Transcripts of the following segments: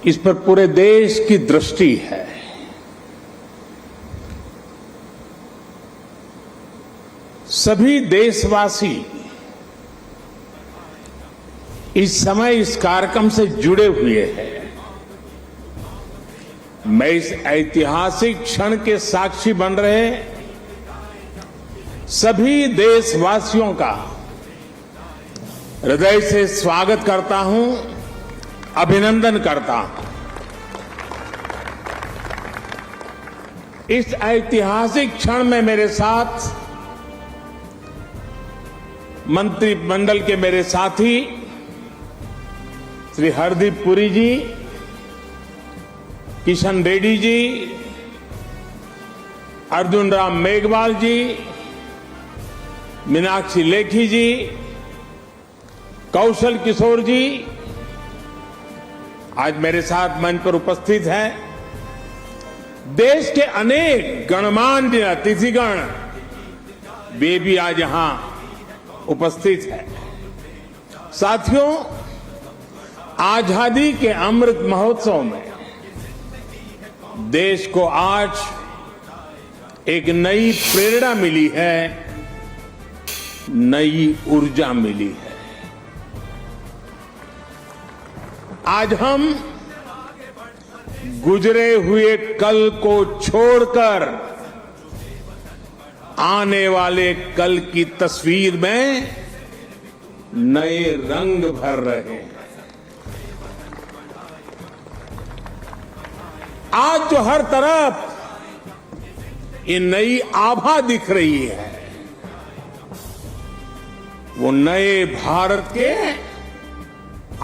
इस पर पूरे देश की दृष्टि है। सभी देशवासी इस समय इस कार्यक्रम से जुड़े हुए हैं। मैं इस ऐतिहासिक क्षण के साक्षी बन रहे सभी देशवासियों का हृदय से स्वागत करता हूं, अभिनंदन करता हूं। इस ऐतिहासिक क्षण में मेरे साथ मंत्रिमंडल के मेरे साथी श्री हरदीप पुरी जी, किशन रेड्डी जी, अर्जुन राम मेघवाल जी, मीनाक्षी लेखी जी, कौशल किशोर जी आज मेरे साथ मंच पर उपस्थित हैं। देश के अनेक गणमान्य अतिथिगण वे भी आज यहां उपस्थित हैं। साथियों, आजादी के अमृत महोत्सव में देश को आज एक नई प्रेरणा मिली है, नई ऊर्जा मिली है। आज हम गुजरे हुए कल को छोड़कर आने वाले कल की तस्वीर में नए रंग भर रहे हैं। आज जो हर तरफ ये नई आभा दिख रही है, वो नए भारत के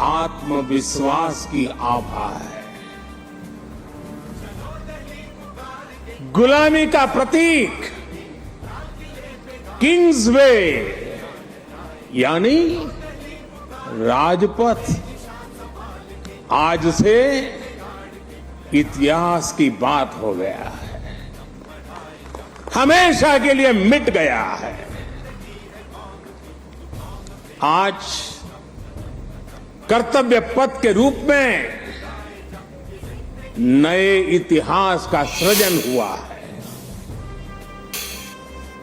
आत्मविश्वास की आभा है। गुलामी का प्रतीक किंग्स वे यानी राजपथ आज से इतिहास की बात हो गया है, हमेशा के लिए मिट गया है। आज कर्तव्य पथ के रूप में नए इतिहास का सृजन हुआ है।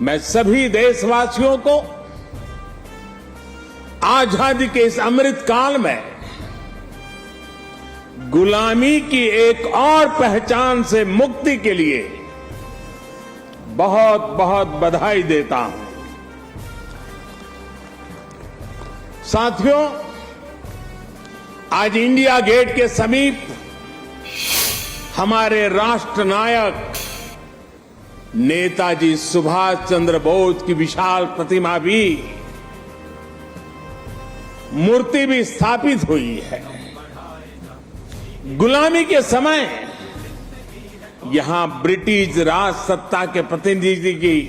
मैं सभी देशवासियों को आजादी के इस अमृत काल में गुलामी की एक और पहचान से मुक्ति के लिए बहुत बहुत बधाई देता हूं। साथियों, आज इंडिया गेट के समीप हमारे राष्ट्र नायक नेताजी सुभाष चंद्र बोस की विशाल प्रतिमा भी, मूर्ति भी स्थापित हुई है। गुलामी के समय यहां ब्रिटिश राज सत्ता के प्रतिनिधि की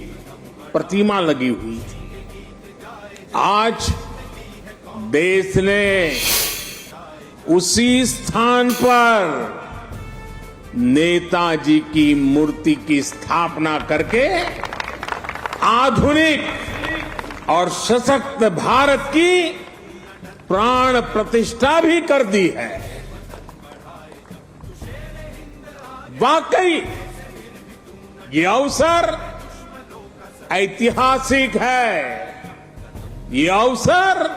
प्रतिमा लगी हुई थी। आज देश ने उसी स्थान पर नेताजी की मूर्ति की स्थापना करके आधुनिक और सशक्त भारत की प्राण प्रतिष्ठा भी कर दी है। वाकई ये अवसर ऐतिहासिक है, ये अवसर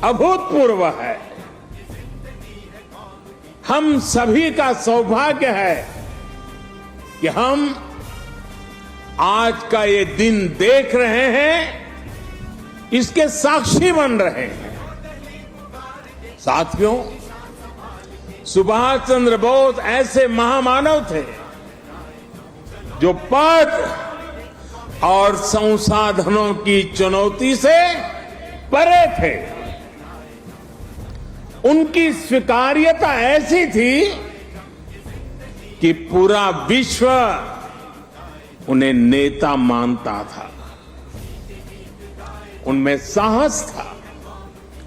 अभूतपूर्व है। हम सभी का सौभाग्य है कि हम आज का ये दिन देख रहे हैं, इसके साक्षी बन रहे हैं। साथियों, सुभाष चंद्र बोस ऐसे महामानव थे जो पद और संसाधनों की चुनौती से परे थे। उनकी स्वीकार्यता ऐसी थी कि पूरा विश्व उन्हें नेता मानता था। उनमें साहस था,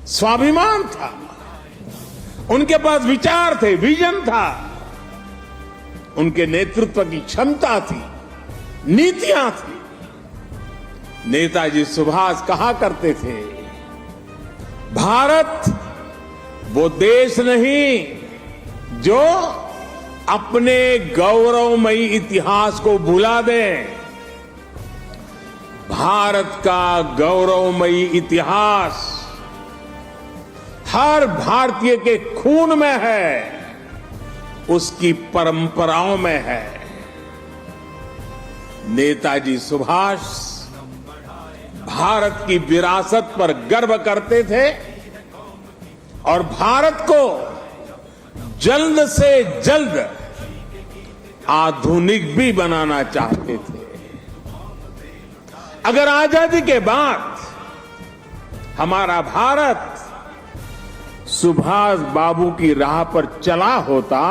स्वाभिमान था, उनके पास विचार थे, विजन था, उनके नेतृत्व की क्षमता थी, नीतियां थी। नेताजी सुभाष कहा करते थे, भारत वो देश नहीं जो अपने गौरवमयी इतिहास को भुला दें। भारत का गौरवमयी इतिहास हर भारतीय के खून में है, उसकी परंपराओं में है। नेताजी सुभाष भारत की विरासत पर गर्व करते थे और भारत को जल्द से जल्द आधुनिक भी बनाना चाहते थे। अगर आजादी के बाद हमारा भारत सुभाष बाबू की राह पर चला होता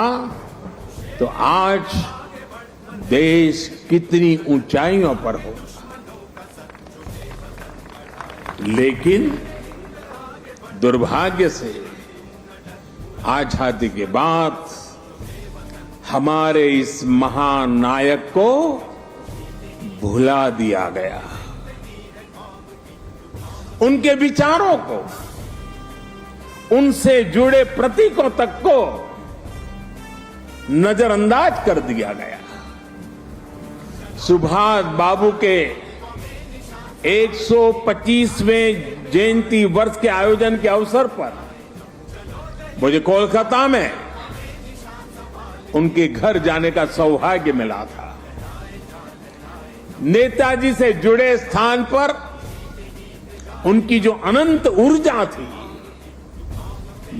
तो आज देश कितनी ऊंचाइयों पर होता। लेकिन दुर्भाग्य से आजादी के बाद हमारे इस महान नायक को भुला दिया गया। उनके विचारों को, उनसे जुड़े प्रतीकों तक को नजरअंदाज कर दिया गया। सुभाष बाबू के 125वें जयंती वर्ष के आयोजन के अवसर पर मुझे कोलकाता में उनके घर जाने का सौभाग्य मिला था। नेताजी से जुड़े स्थान पर उनकी जो अनंत ऊर्जा थी,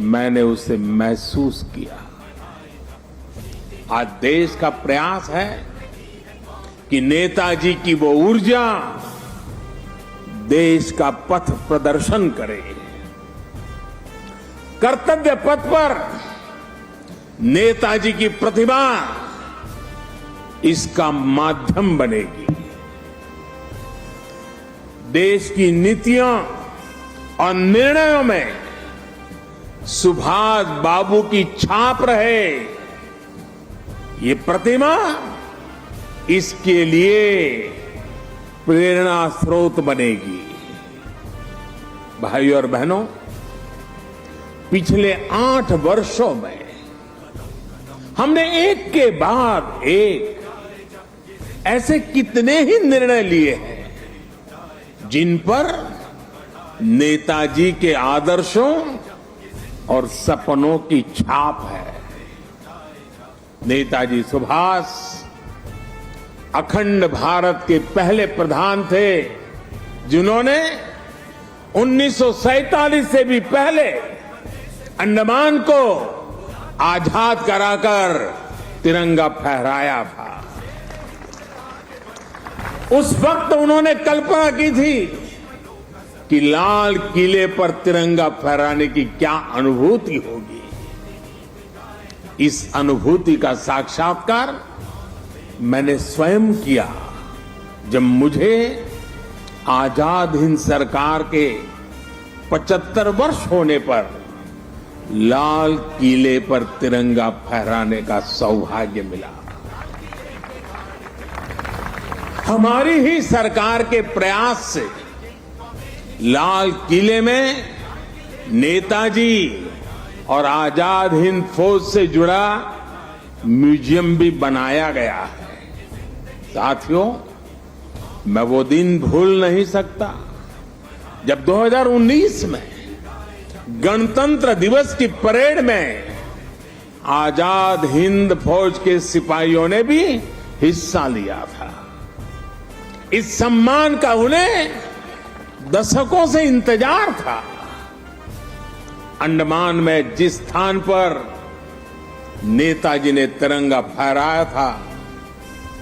मैंने उसे महसूस किया। आज देश का प्रयास है कि नेताजी की वो ऊर्जा देश का पथ प्रदर्शन करे। कर्तव्य पथ पर नेताजी की प्रतिभा इसका माध्यम बनेगी। देश की नीतियों और निर्णयों में सुभाष बाबू की छाप रहे, ये प्रतिमा इसके लिए प्रेरणा स्रोत बनेगी। भाइयों और बहनों, पिछले 8 वर्षों में हमने एक के बाद एक ऐसे कितने ही निर्णय लिए हैं जिन पर नेताजी के आदर्शों और सपनों की छाप है। नेताजी सुभाष अखंड भारत के पहले प्रधान थे जिन्होंने 1947 से भी पहले अंडमान को आजाद कराकर तिरंगा फहराया था। उस वक्त उन्होंने कल्पना की थी कि लाल किले पर तिरंगा फहराने की क्या अनुभूति होगी। इस अनुभूति का साक्षात्कार मैंने स्वयं किया जब मुझे आजाद हिंद सरकार के 75 वर्ष होने पर लाल किले पर तिरंगा फहराने का सौभाग्य मिला। हमारी ही सरकार के प्रयास से लाल किले में नेताजी और आजाद हिंद फौज से जुड़ा म्यूजियम भी बनाया गया है। साथियों, मैं वो दिन भूल नहीं सकता जब 2019 में गणतंत्र दिवस की परेड में आजाद हिंद फौज के सिपाहियों ने भी हिस्सा लिया था। इस सम्मान का उन्हें दशकों से इंतजार था। अंडमान में जिस स्थान पर नेताजी ने तिरंगा फहराया था,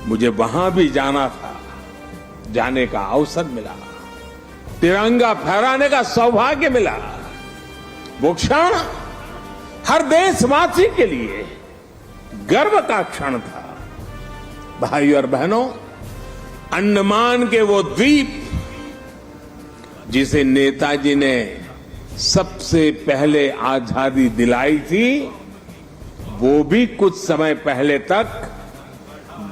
मुझे वहां भी जाना था। जाने का अवसर मिला, तिरंगा फहराने का सौभाग्य मिला। वो क्षण हर देशवासी के लिए गर्व का क्षण था। भाइयों और बहनों, अंडमान के वो द्वीप जिसे नेताजी ने सबसे पहले आजादी दिलाई थी, वो भी कुछ समय पहले तक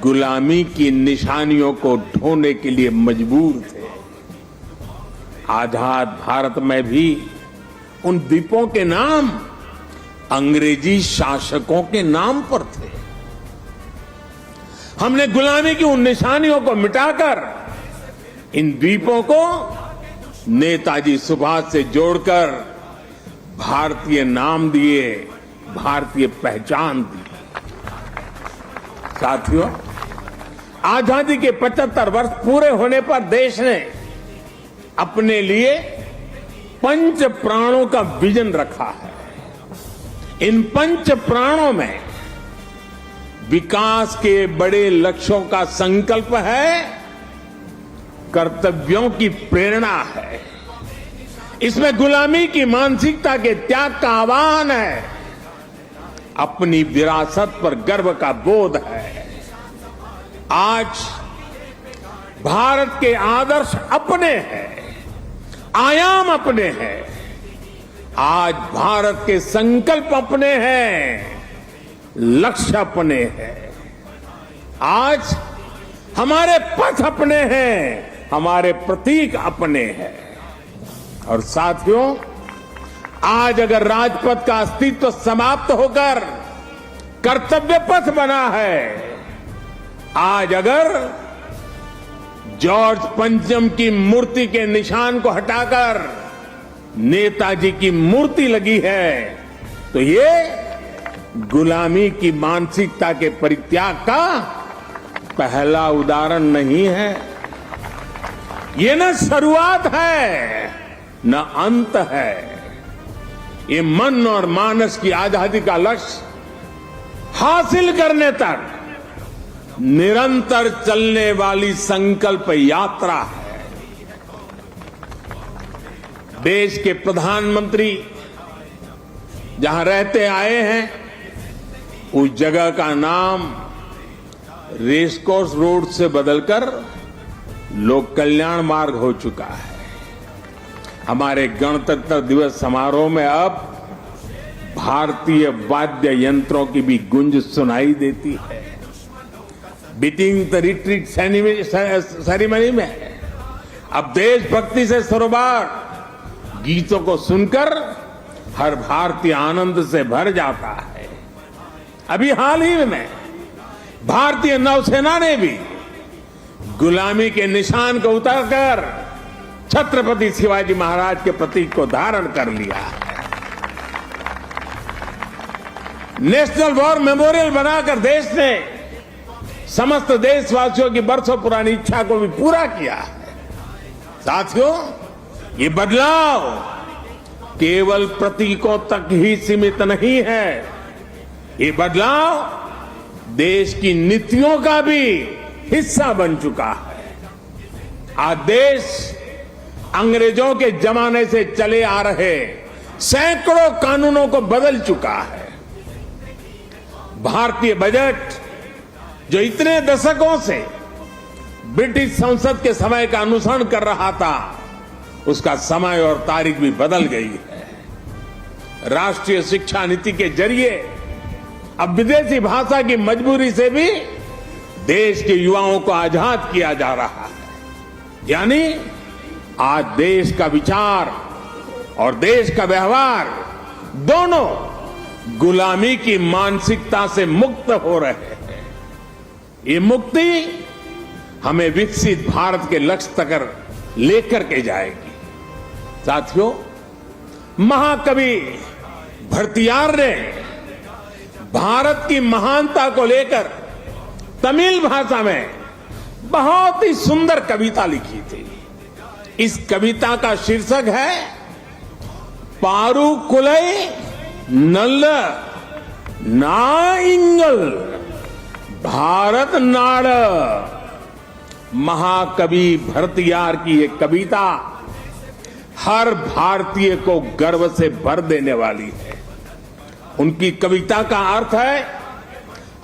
गुलामी की निशानियों को ढोने के लिए मजबूर थे। आजाद भारत में भी उन द्वीपों के नाम अंग्रेजी शासकों के नाम पर थे। हमने गुलामी की उन निशानियों को मिटाकर इन द्वीपों को नेताजी सुभाष से जोड़कर भारतीय नाम दिए, भारतीय पहचान दी। साथियों, आजादी के 75 वर्ष पूरे होने पर देश ने अपने लिए पंच प्राणों का विजन रखा है। इन पंच प्राणों में विकास के बड़े लक्ष्यों का संकल्प है, कर्तव्यों की प्रेरणा है। इसमें गुलामी की मानसिकता के त्याग का आह्वान है, अपनी विरासत पर गर्व का बोध है। आज भारत के आदर्श अपने हैं, आयाम अपने हैं। आज भारत के संकल्प अपने हैं, लक्ष्य अपने हैं। आज हमारे पथ अपने हैं, हमारे प्रतीक अपने हैं। और साथियों, आज अगर राजपथ का अस्तित्व समाप्त होकर कर्तव्य पथ बना है, आज अगर जॉर्ज पंचम की मूर्ति के निशान को हटाकर नेताजी की मूर्ति लगी है, तो ये गुलामी की मानसिकता के परित्याग का पहला उदाहरण नहीं है। ये न शुरुआत है न अंत है। ये मन और मानस की आजादी का लक्ष्य हासिल करने तक निरंतर चलने वाली संकल्प यात्रा है। देश के प्रधानमंत्री जहां रहते आए हैं, उस जगह का नाम रेसकोर्स रोड से बदलकर लोक कल्याण मार्ग हो चुका है। हमारे गणतंत्र दिवस समारोह में अब भारतीय वाद्य यंत्रों की भी गूंज सुनाई देती है। बीटिंग द रिट्रीट सेरेमनी में अब देशभक्ति से सरोबार गीतों को सुनकर हर भारतीय आनंद से भर जाता है। अभी हाल ही में भारतीय नौसेना ने भी गुलामी के निशान को उतारकर छत्रपति शिवाजी महाराज के प्रतीक को धारण कर लिया है। नेशनल वॉर मेमोरियल बनाकर देश ने समस्त देशवासियों की बरसों पुरानी इच्छा को भी पूरा किया है। साथियों, ये बदलाव केवल प्रतीकों तक ही सीमित नहीं है। ये बदलाव देश की नीतियों का भी हिस्सा बन चुका है। आज देश अंग्रेजों के जमाने से चले आ रहे सैकड़ों कानूनों को बदल चुका है। भारतीय बजट जो इतने दशकों से ब्रिटिश संसद के समय का अनुसरण कर रहा था, उसका समय और तारीख भी बदल गई है। राष्ट्रीय शिक्षा नीति के जरिए अब विदेशी भाषा की मजबूरी से भी देश के युवाओं को आजाद किया जा रहा है। यानी आज देश का विचार और देश का व्यवहार दोनों गुलामी की मानसिकता से मुक्त हो रहे हैं। ये मुक्ति हमें विकसित भारत के लक्ष्य तक लेकर के जाएगी। साथियों, महाकवि भरतियार ने भारत की महानता को लेकर तमिल भाषा में बहुत ही सुंदर कविता लिखी थी। इस कविता का शीर्षक है पारुकुलई नल्ल नाइंगल भारत नाड़। महाकवि भरतियार की ये कविता हर भारतीय को गर्व से भर देने वाली है। उनकी कविता का अर्थ है,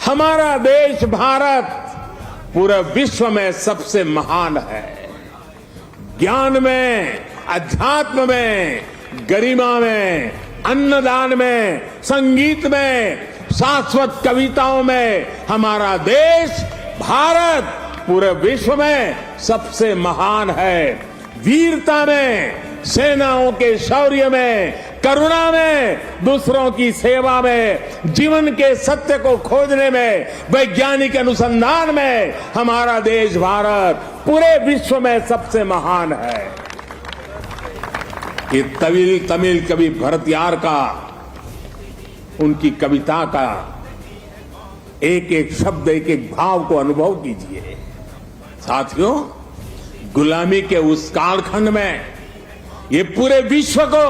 हमारा देश भारत पूरे विश्व में सबसे महान है। ज्ञान में, अध्यात्म में, गरिमा में, अन्नदान में, संगीत में, शाश्वत कविताओं में हमारा देश भारत पूरे विश्व में सबसे महान है। वीरता में, सेनाओं के शौर्य में, करुणा में, दूसरों की सेवा में, जीवन के सत्य को खोजने में, वैज्ञानिक अनुसंधान में हमारा देश भारत पूरे विश्व में सबसे महान है। ये तमिल कवि भरतियार का, उनकी कविता का एक एक शब्द, एक एक भाव को अनुभव कीजिए। साथियों, गुलामी के उस कालखंड में ये पूरे विश्व को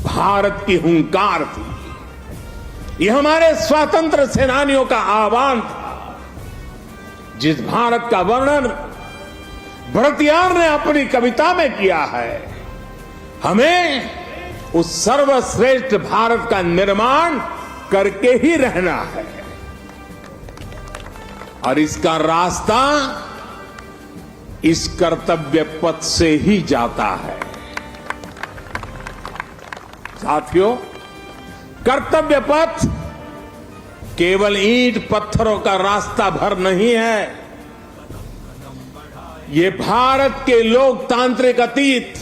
भारत की हुंकार थी। ये हमारे स्वतंत्र सेनानियों का आह्वान था। जिस भारत का वर्णन भरतियार ने अपनी कविता में किया है, हमें उस सर्वश्रेष्ठ भारत का निर्माण करके ही रहना है। और इसका रास्ता इस कर्तव्य पथ से ही जाता है। साथियों, कर्तव्य पथ केवल ईंट पत्थरों का रास्ता भर नहीं है। ये भारत के लोकतांत्रिक अतीत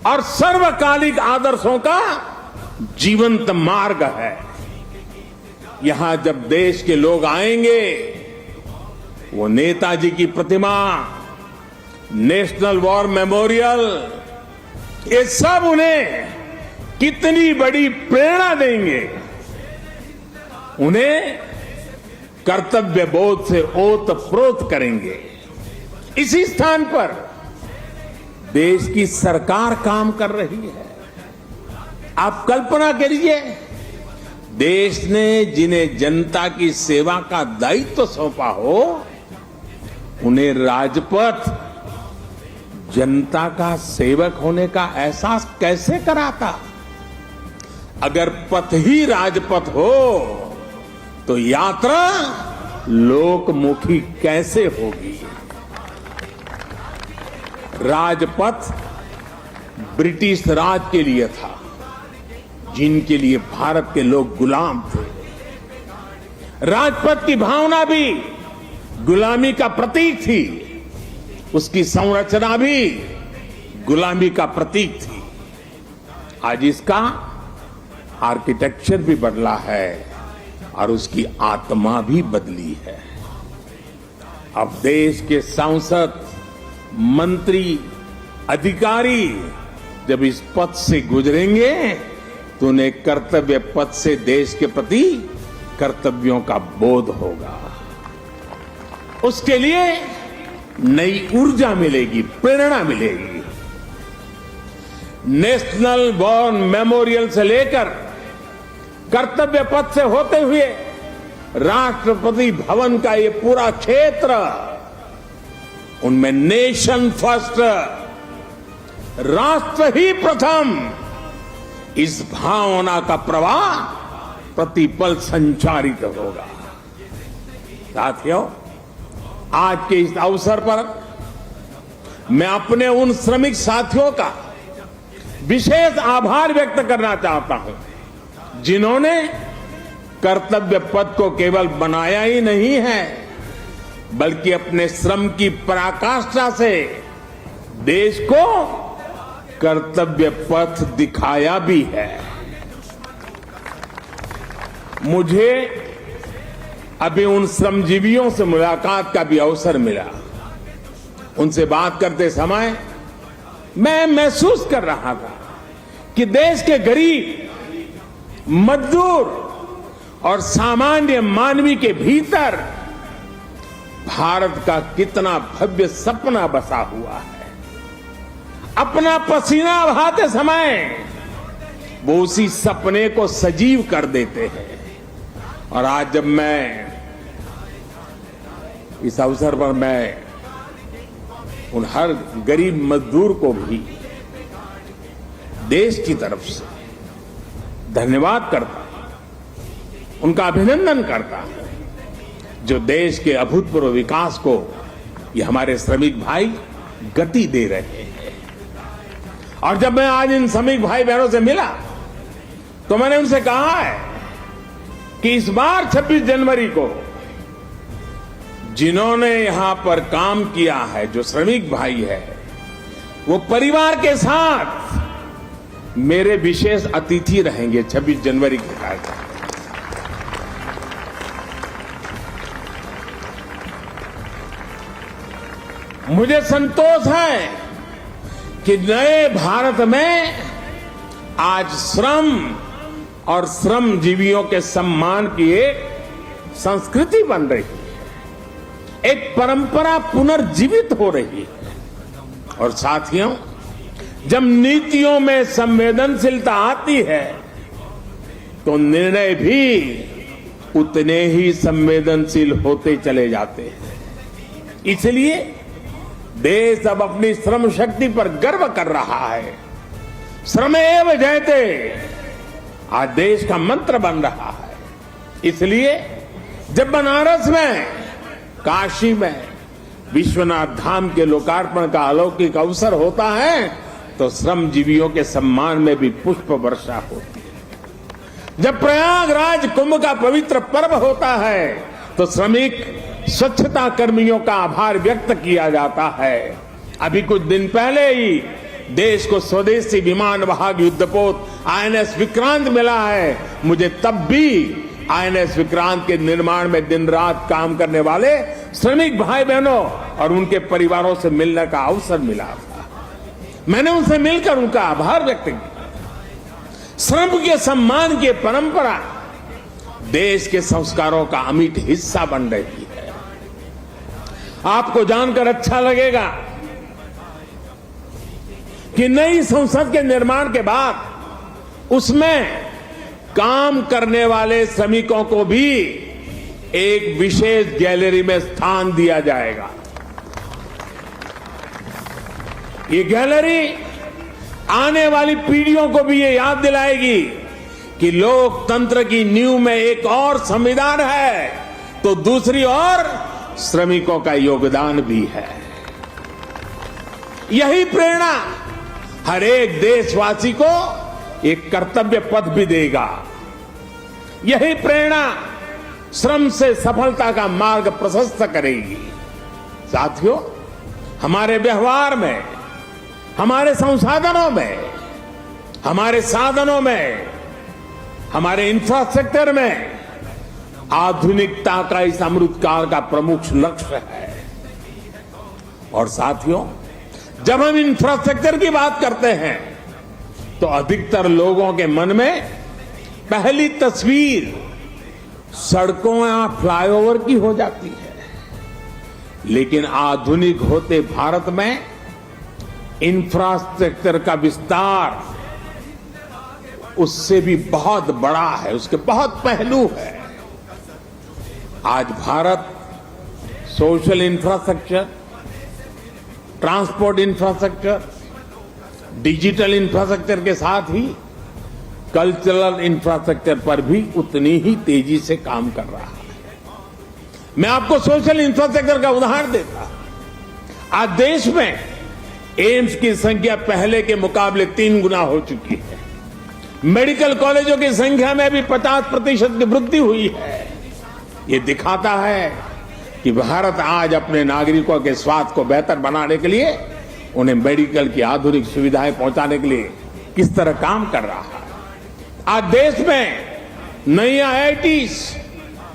और सर्वकालिक आदर्शों का जीवंत मार्ग है। यहां जब देश के लोग आएंगे, वो नेताजी की प्रतिमा, नेशनल वॉर मेमोरियल, ये सब उन्हें कितनी बड़ी प्रेरणा देंगे। उन्हें कर्तव्य बोध से ओतप्रोत करेंगे। इसी स्थान पर देश की सरकार काम कर रही है। आप कल्पना करिए, देश ने जिन्हें जनता की सेवा का दायित्व सौंपा हो, उन्हें राजपथ जनता का सेवक होने का एहसास कैसे कराता? अगर पथ ही राजपथ हो तो यात्रा लोकमुखी कैसे होगी? राजपथ ब्रिटिश राज के लिए था, जिनके लिए भारत के लोग गुलाम थे। राजपथ की भावना भी गुलामी का प्रतीक थी, उसकी संरचना भी गुलामी का प्रतीक थी। आज इसका आर्किटेक्चर भी बदला है और उसकी आत्मा भी बदली है। अब देश के सांसद, मंत्री, अधिकारी जब इस पथ से गुजरेंगे तो उन्हें कर्तव्य पथ से देश के प्रति कर्तव्यों का बोध होगा। उसके लिए नई ऊर्जा मिलेगी, प्रेरणा मिलेगी। नेशनल वॉर मेमोरियल से लेकर कर्तव्य पथ से होते हुए राष्ट्रपति भवन का ये पूरा क्षेत्र, उनमें नेशन फर्स्ट, राष्ट्र ही प्रथम, इस भावना का प्रवाह प्रतिपल संचारित होगा। साथियों, आज के इस अवसर पर मैं अपने उन श्रमिक साथियों का विशेष आभार व्यक्त करना चाहता हूं, जिन्होंने कर्तव्य पथ को केवल बनाया ही नहीं है, बल्कि अपने श्रम की पराकाष्ठा से देश को कर्तव्य पथ दिखाया भी है। मुझे अभी उन श्रमजीवियों से मुलाकात का भी अवसर मिला। उनसे बात करते समय मैं महसूस कर रहा था कि देश के गरीब, मजदूर और सामान्य मानवी के भीतर भारत का कितना भव्य सपना बसा हुआ है। अपना पसीना बहाते समय वो उसी सपने को सजीव कर देते हैं। और आज जब मैं इस अवसर पर मैं उन हर गरीब मजदूर को भी देश की तरफ से धन्यवाद करता हूं, उनका अभिनंदन करता हूं, जो देश के अभूतपूर्व विकास को ये हमारे श्रमिक भाई गति दे रहे हैं। और जब मैं आज इन श्रमिक भाई बहनों से मिला तो मैंने उनसे कहा है कि इस बार 26 जनवरी को जिन्होंने यहां पर काम किया है, जो श्रमिक भाई है, वो परिवार के साथ मेरे विशेष अतिथि रहेंगे 26 जनवरी के कार्यक्रम। मुझे संतोष है कि नए भारत में आज श्रम और श्रमजीवियों के सम्मान की एक संस्कृति बन रही है, एक परंपरा पुनर्जीवित हो रही है। और साथियों, जब नीतियों में संवेदनशीलता आती है तो निर्णय भी उतने ही संवेदनशील होते चले जाते हैं। इसलिए देश अब अपनी श्रम शक्ति पर गर्व कर रहा है। श्रमेव जयते आज देश का मंत्र बन रहा है। इसलिए जब बनारस में, काशी में विश्वनाथ धाम के लोकार्पण का अलौकिक अवसर होता है तो श्रमजीवियों के सम्मान में भी पुष्प वर्षा होती है। जब प्रयागराज कुंभ का पवित्र पर्व होता है तो श्रमिक स्वच्छता कर्मियों का आभार व्यक्त किया जाता है। अभी कुछ दिन पहले ही देश को स्वदेशी विमान वाहक युद्धपोत आईएनएस विक्रांत मिला है। मुझे तब भी आईएनएस विक्रांत के निर्माण में दिन रात काम करने वाले श्रमिक भाई बहनों और उनके परिवारों से मिलने का अवसर मिला था। मैंने उनसे मिलकर उनका आभार व्यक्त किया। श्रम के सम्मान की परंपरा देश के संस्कारों का अमिट हिस्सा बन रही है। आपको जानकर अच्छा लगेगा कि नई संसद के निर्माण के बाद उसमें काम करने वाले श्रमिकों को भी एक विशेष गैलरी में स्थान दिया जाएगा। ये गैलरी आने वाली पीढ़ियों को भी ये याद दिलाएगी कि लोकतंत्र की नींव में एक और संविधान है तो दूसरी ओर श्रमिकों का योगदान भी है। यही प्रेरणा हर एक देशवासी को एक कर्तव्य पथ भी देगा। यही प्रेरणा श्रम से सफलता का मार्ग प्रशस्त करेगी। साथियों, हमारे व्यवहार में, हमारे संसाधनों में, हमारे साधनों में, हमारे इंफ्रास्ट्रक्चर में आधुनिकता का इस अमृतकाल का प्रमुख लक्ष्य है। और साथियों, जब हम इंफ्रास्ट्रक्चर की बात करते हैं तो अधिकतर लोगों के मन में पहली तस्वीर सड़कों या फ्लाईओवर की हो जाती है। लेकिन आधुनिक होते भारत में इंफ्रास्ट्रक्चर का विस्तार उससे भी बहुत बड़ा है, उसके बहुत पहलू है। आज Bharat social infrastructure, transport infrastructure, digital infrastructure के साथ ही कल्चरल इंफ्रास्ट्रक्चर पर भी उतनी ही तेजी से काम कर रहा है। मैं आपको सोशल इंफ्रास्ट्रक्चर का उदाहरण देता हूं। आज देश में एम्स की संख्या पहले के मुकाबले 3 गुना हो चुकी है। मेडिकल कॉलेजों की संख्या में भी 50% की वृद्धि हुई है। ये दिखाता है कि भारत आज अपने नागरिकों के स्वास्थ्य को बेहतर बनाने के लिए, उन्हें मेडिकल की आधुनिक सुविधाएं पहुंचाने के लिए किस तरह काम कर रहा है। आज देश में नई आईआईटीज,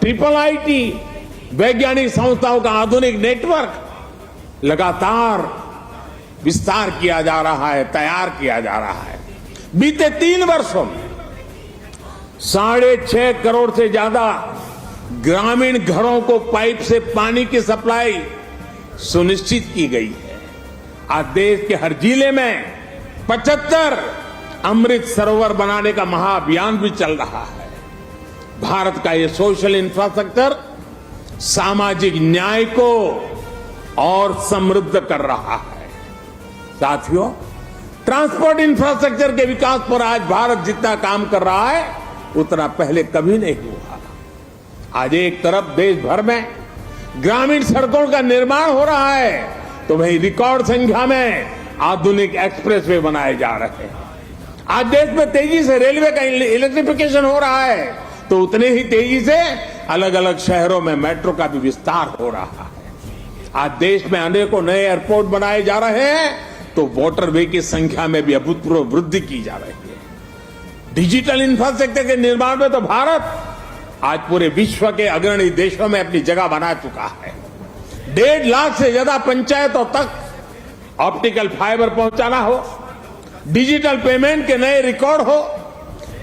ट्रिपल आईटी, वैज्ञानिक संस्थाओं का आधुनिक नेटवर्क लगातार विस्तार किया जा रहा है, तैयार किया जा रहा है। बीते 3 वर्षों में 6.5 करोड़ से ज्यादा ग्रामीण घरों को पाइप से पानी की सप्लाई सुनिश्चित की गई है। आज देश के हर जिले में 75 अमृत सरोवर बनाने का महाअभियान भी चल रहा है। भारत का ये सोशल इंफ्रास्ट्रक्चर सामाजिक न्याय को और समृद्ध कर रहा है। साथियों, ट्रांसपोर्ट इंफ्रास्ट्रक्चर के विकास पर आज भारत जितना काम कर रहा है उतना पहले कभी नहीं हुआ। आज एक तरफ देश भर में ग्रामीण सड़कों का निर्माण हो रहा है तो वहीं रिकॉर्ड संख्या में आधुनिक एक्सप्रेसवे बनाए जा रहे हैं। आज देश में तेजी से रेलवे का इलेक्ट्रिफिकेशन हो रहा है तो उतने ही तेजी से अलग अलग शहरों में मेट्रो का भी विस्तार हो रहा है। आज देश में अनेकों नए एयरपोर्ट बनाए जा रहे हैं तो वाटरवे की संख्या में भी अभूतपूर्व वृद्धि की जा रही है। डिजिटल इंफ्रास्ट्रक्चर के निर्माण में तो भारत आज पूरे विश्व के अग्रणी देशों में अपनी जगह बना चुका है। 1.5 लाख से ज्यादा पंचायतों तक ऑप्टिकल फाइबर पहुंचाना हो, डिजिटल पेमेंट के नए रिकॉर्ड हो,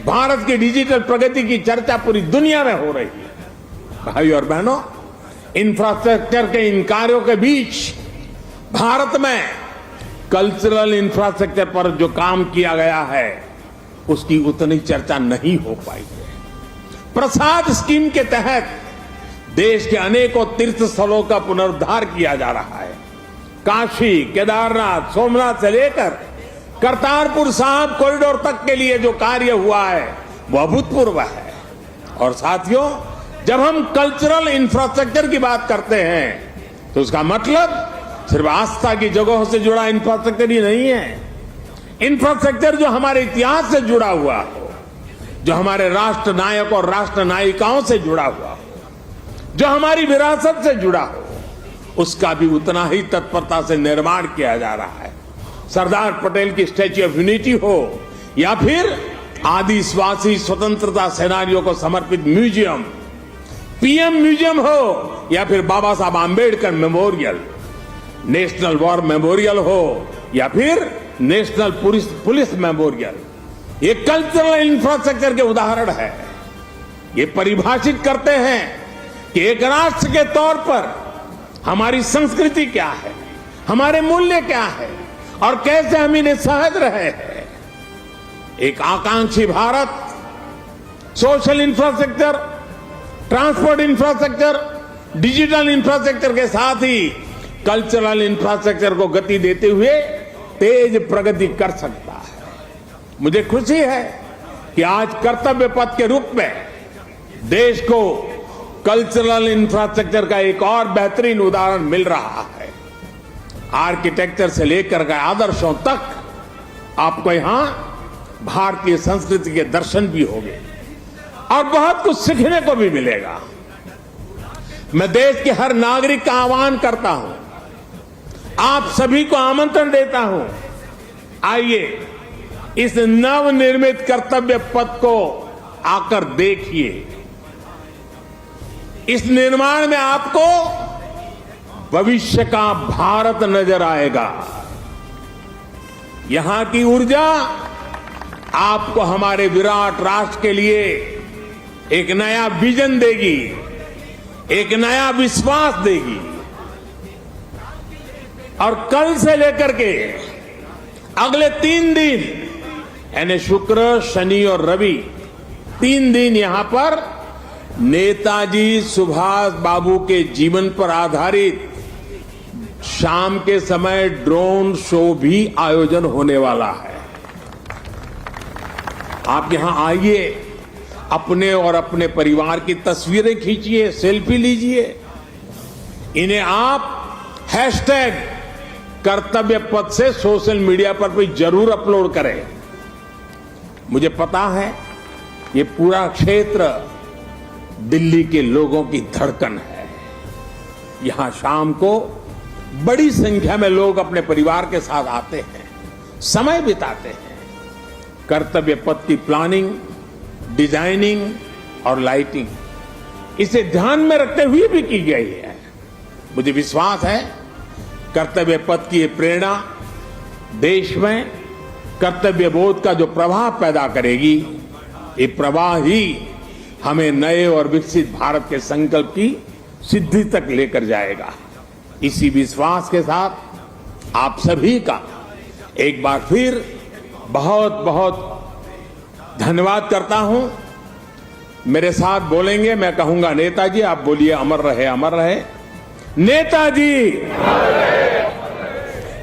भारत की डिजिटल प्रगति की चर्चा पूरी दुनिया में हो रही है। भाई और बहनों, इंफ्रास्ट्रक्चर के इन कार्यों के बीच भारत में कल्चरल इंफ्रास्ट्रक्चर पर जो काम किया गया है उसकी उतनी चर्चा नहीं हो पाई है। प्रसाद स्कीम के तहत देश के अनेकों तीर्थ स्थलों का पुनरुद्धार किया जा रहा है। काशी, केदारनाथ, सोमनाथ से लेकर करतारपुर साहिब कॉरिडोर तक के लिए जो कार्य हुआ है वो अभूतपूर्व है। और साथियों, जब हम कल्चरल इंफ्रास्ट्रक्चर की बात करते हैं तो उसका मतलब सिर्फ आस्था की जगहों से जुड़ा इंफ्रास्ट्रक्चर ही नहीं है। इंफ्रास्ट्रक्चर जो हमारे इतिहास से जुड़ा हुआ हो, जो हमारे राष्ट्र नायक और राष्ट्र नायिकाओं से जुड़ा हुआ हो, जो हमारी विरासत से जुड़ा हो, उसका भी उतना ही तत्परता से निर्माण किया जा रहा है। सरदार पटेल की स्टैच्यू ऑफ यूनिटी हो या फिर आदिवासी स्वतंत्रता सेनानियों को समर्पित म्यूजियम, पीएम म्यूजियम हो या फिर बाबा Saheb Ambedkar memorial, national war memorial हो या फिर नेशनल पुलिस मेमोरियल, ये कल्चरल इंफ्रास्ट्रक्चर के उदाहरण है। ये परिभाषित करते हैं कि एक राष्ट्र के तौर पर हमारी संस्कृति क्या है, हमारे मूल्य क्या है और कैसे हम इन्हें सहज रहे हैं। एक आकांक्षी Bharat social infrastructure, transport infrastructure, digital infrastructure के साथ ही कल्चरल इंफ्रास्ट्रक्चर को गति देते हुए तेज प्रगति कर सकता है। मुझे खुशी है कि आज कर्तव्य पथ के रूप में देश को कल्चरल इंफ्रास्ट्रक्चर का एक और बेहतरीन उदाहरण मिल रहा है। आर्किटेक्चर से लेकर के आदर्शों तक आपको यहां भारतीय संस्कृति के दर्शन भी होंगे और बहुत कुछ सीखने को भी मिलेगा। मैं देश के हर नागरिक का आह्वान करता हूं, आप सभी को आमंत्रण देता हूं, आइए इस नवनिर्मित कर्तव्य पथ को आकर देखिए। इस निर्माण में आपको भविष्य का भारत नजर आएगा। यहां की ऊर्जा आपको हमारे विराट राष्ट्र के लिए एक नया विजन देगी, एक नया विश्वास देगी। और कल से लेकर के अगले 3 दिन यानी शुक्र, शनि और रवि 3 दिन यहां पर नेताजी सुभाष बाबू के जीवन पर आधारित शाम के समय ड्रोन शो भी आयोजन होने वाला है। आप यहां आइए, अपने और अपने परिवार की तस्वीरें खींचिए, सेल्फी लीजिए। इन्हें आप हैशटैग कर्तव्य पथ से सोशल मीडिया पर भी जरूर अपलोड करें। मुझे पता है ये पूरा क्षेत्र दिल्ली के लोगों की धड़कन है। यहां शाम को बड़ी संख्या में लोग अपने परिवार के साथ आते हैं, समय बिताते हैं। कर्तव्य पथ की प्लानिंग, डिजाइनिंग और लाइटिंग इसे ध्यान में रखते हुए भी की गई है। मुझे विश्वास है कर्तव्य पथ की ये प्रेरणा देश में कर्तव्य बोध का जो प्रवाह पैदा करेगी, ये प्रवाह ही हमें नए और विकसित भारत के संकल्प की सिद्धि तक लेकर जाएगा। इसी विश्वास के साथ आप सभी का एक बार फिर बहुत बहुत धन्यवाद करता हूं। मेरे साथ बोलेंगे, मैं कहूंगा नेताजी, आप बोलिए अमर रहे, अमर रहे। नेताजी,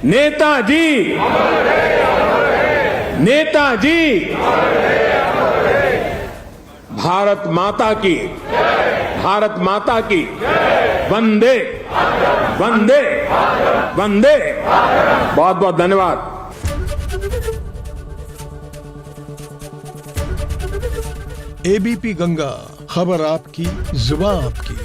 नेताजी, नेताजी। भारत माता की, भारत माता की। वंदे वंदे वंदे। बहुत बहुत धन्यवाद। एबीपी गंगा, खबर आपकी, जुबान आपकी।